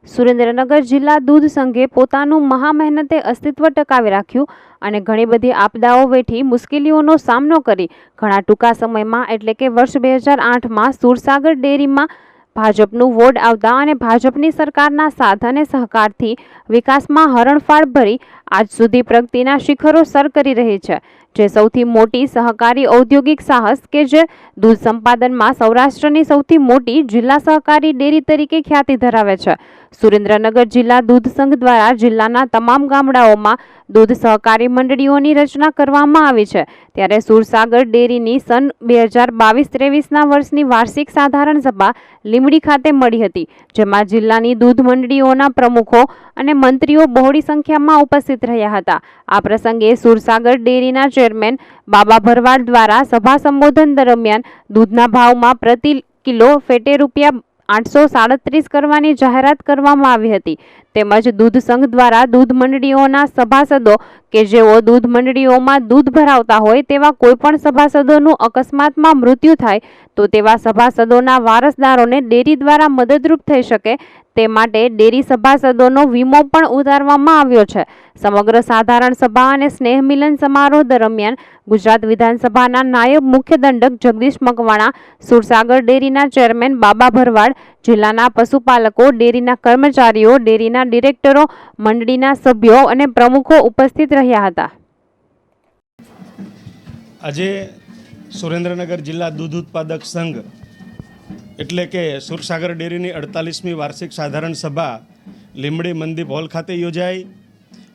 સુરેન્દ્રનગર જિલ્લા દૂધ સંઘે પોતાનું મહા મહેનતે અસ્તિત્વ ટકાવી રાખ્યું અને ઘણી બધી આપદાઓ વેઠી મુશ્કેલીઓનો સામનો કરી ઘણા ટૂંકા સમયમાં એટલે કે વર્ષ 2008માં સુરસાગર ડેરીમાં ભાજપનું વોર્ડ આવતા અને ભાજપની સરકારના સાથ અને સહકારથી વિકાસમાં હરણફાળ ભરી આજ સુધી પ્રગતિના શિખરો સર કરી રહી છે, જે સૌથી મોટી સહકારી ઔદ્યોગિક સાહસ કે જે દૂધ સંપાદનમાં સૌરાષ્ટ્રની સૌથી મોટી જિલ્લા સહકારી ડેરી તરીકે ખ્યાતિ ધરાવે છે। સુરેન્દ્રનગર જિલ્લા દૂધ સંઘ દ્વારા જિલ્લાના તમામ ગામડાઓમાં દૂધ સહકારી મંડળીઓની રચના કરવામાં આવી છે, ત્યારે સુરસાગર ડેરીની સન 2022-23ના વર્ષની વાર્ષિક સાધારણ સભા લીંબડી ખાતે મળી હતી, જેમાં જિલ્લાની દૂધ મંડળીઓના પ્રમુખો અને મંત્રીઓ બહોળી સંખ્યામાં ઉપસ્થિત રહ્યા હતા। આ પ્રસંગે સુરસાગર ડેરીના ચેરમેન બાબા ભરવાડ દ્વારા સભા સંબોધન દરમિયાન દૂધના ભાવમાં પ્રતિ કિલો ફેટે ₹837 કરવાની જાહેરાત કરવામાં આવી હતી, તેમજ દૂધ સંઘ દ્વારા દૂધ મંડળીઓના સભાસદો કે જેઓ દૂધ મંડળીઓમાં દૂધ ભરાવતા હોય તેવા કોઈપણ સભાસદોનું અકસ્માતમાં મૃત્યુ થાય તો તેવા સભાસદોના વારસદારોને ડેરી દ્વારા મદદરૂપ થઈ શકે તે માટે ડેરી સભાસદોનો વીમો પણ ઉતારવામાં આવ્યો છે। સમગ્ર સાધારણ સભા અને સ્નેહ મિલન સમારોહ દરમિયાન ગુજરાત વિધાનસભાના નાયબ મુખ્ય દંડક જગદીશ મકવાણા, સુરસાગર ડેરીના ચેરમેન બાબા ભરવાડ, જિલ્લાના પશુપાલકો, ડેરીના કર્મચારીઓ, ડેરીના ડિરેક્ટરો, મંડળીના સભ્યો અને પ્રમુખો ઉપસ્થિત રહ્યા હતા। આજે સુરેન્દ્રનગર જિલ્લા દૂધ ઉત્પાદક સંઘ એટલે કે સુરસાગર ડેરીની 48મી વાર્ષિક સાધારણ સભા લીંબડી મંદિપ હોલ ખાતે યોજાઈ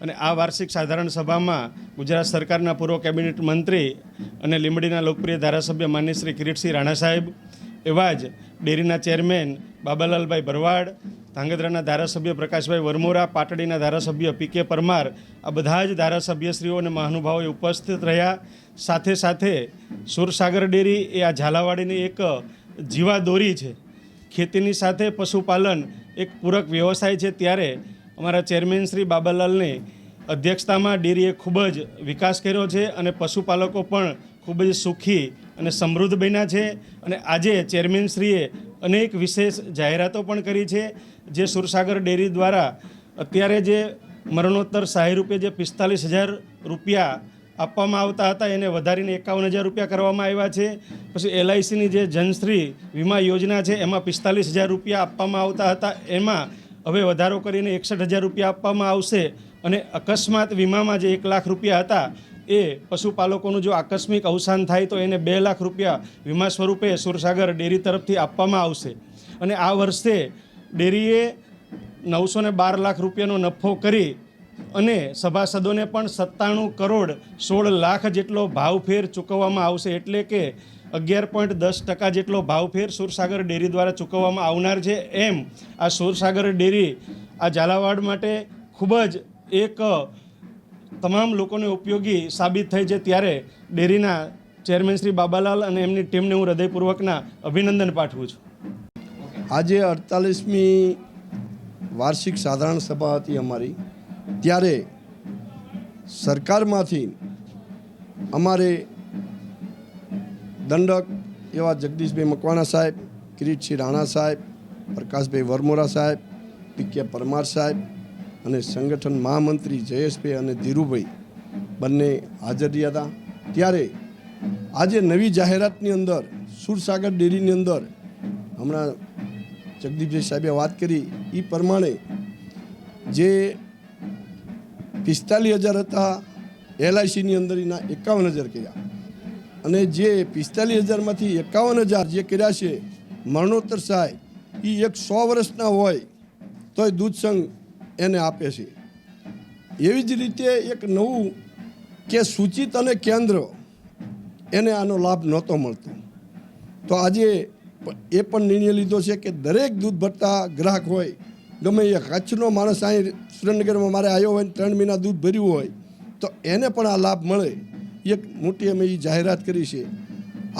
અને આ વાર્ષિક સાધારણ સભામાં ગુજરાત સરકારના પૂર્વ કેબિનેટ મંત્રી અને લીંબડીના લોકપ્રિય ધારાસભ્ય માનનીય શ્રી કિરીટસિંહ રાણા સાહેબ, એવા જ ડેરીના ચેરમેન બાબાલાલભાઈ ભરવાડ, ધાંગધ્રાના ધારાસભ્ય પ્રકાશભાઈ વરમોરા, પાટડીના ધારાસભ્ય પી.કે. પરમાર, આ બધા જ ધારાસભ્યશ્રીઓ અને મહાનુભાવોએ ઉપસ્થિત રહ્યા। સાથે સાથે સુરસાગર ડેરી એ આ ઝાલાવાડીની એક જીવાદોરી છે। ખેતીની સાથે પશુપાલન એક પૂરક વ્યવસાય છે, ત્યારે અમારા ચેરમેન શ્રી બાબાલાલની અધ્યક્ષતામાં ડેરીએ ખૂબ જ વિકાસ કર્યો છે અને પશુપાલકો પણ ખૂબ જ સુખી અને સમૃદ્ધ બન્યા છે। અને આજે ચેરમેનશ્રીએ અનેક વિશેષ જાહેરાતો પણ કરી છે, જે સુરસાગર ડેરી દ્વારા અત્યારે જે મરણોત્તર સહાય રૂપે જે ₹45,000 આપવામાં આવતા હતા એને વધારીને ₹51,000 કરવામાં આવ્યા છે। પછી LICની જે જનશ્રી વીમા યોજના છે એમાં ₹45,000 આપવામાં આવતા હતા, એમાં હવે વધારો કરીને ₹61,000 આપવામાં આવશે અને અકસ્માત વીમામાં જે ₹1 લાખ હતા એ પશુપાલકોનું જો આકસ્મિક અવસાન થાય તો એને ₹2 લાખ વીમા સ્વરૂપે સુરસાગર ડેરી તરફથી આપવામાં આવશે। અને આ વર્ષે ડેરીએ ₹912 લાખ નફો કરી અને સભાસદોને પણ 97 કરોડ 16 લાખ જેટલો ભાવફેર ચૂકવવામાં આવશે, એટલે કે 11.10% જેટલો ભાવફેર સુરસાગર ડેરી દ્વારા ચૂકવવામાં આવનાર છે। એમ આ સુરસાગર ડેરી આ ઝાલાવાડ માટે ખૂબ જ એક તમામ લોકોને ઉપયોગી સાબિત થઈ છે, ત્યારે ડેરીના ચેરમેન શ્રી બાબાલાલ અને એમની ટીમને હું હૃદયપૂર્વકના અભિનંદન પાઠવું છું। આજે 48મી વાર્ષિક સાધારણ સભા હતી અમારી, ત્યારે સરકારમાંથી અમારે દંડક એવા જગદીશભાઈ મકવાણા સાહેબ, કિરીટસિંહ રાણા સાહેબ, પ્રકાશભાઈ વરમોરા સાહેબ, પી.કે. પરમાર સાહેબ અને સંગઠન મહામંત્રી જયેશભાઈ અને ધીરુભાઈ બંને હાજર રહ્યા હતા। ત્યારે આજે નવી જાહેરાતની અંદર સુરસાગર ડેરીની અંદર હમણાં જગદીશભાઈ સાહેબે વાત કરી એ પ્રમાણે જે 45,000 હતા LICની અંદર એના 51,000 કર્યા અને જે 45,000માંથી 51,000 જે કર્યા છે મરણોત્તર સહાય એ 100 વર્ષના હોય તોય દૂધ સંઘ એને આપે છે। એવી જ રીતે એક નવું કે સૂચિત અને કેન્દ્ર એને આનો લાભ નહોતો મળતો, તો આજે એ પણ નિર્ણય લીધો છે કે દરેક દૂધ ભરતા ગ્રાહક હોય, ગમે એ કચ્છનો માણસ અહીં સુરેન્દ્રનગરમાં મારે આવ્યો હોય 3 મહિના દૂધ ભર્યું હોય તો એને પણ આ લાભ મળે, એક મોટી અમે એ જાહેરાત કરી છે।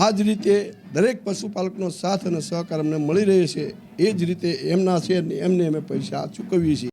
આ જ રીતે દરેક પશુપાલકનો સાથ અને સહકાર અમને મળી રહે છે, એ જ રીતે એમના છે એમને અમે પૈસા ચૂકવીએ છીએ।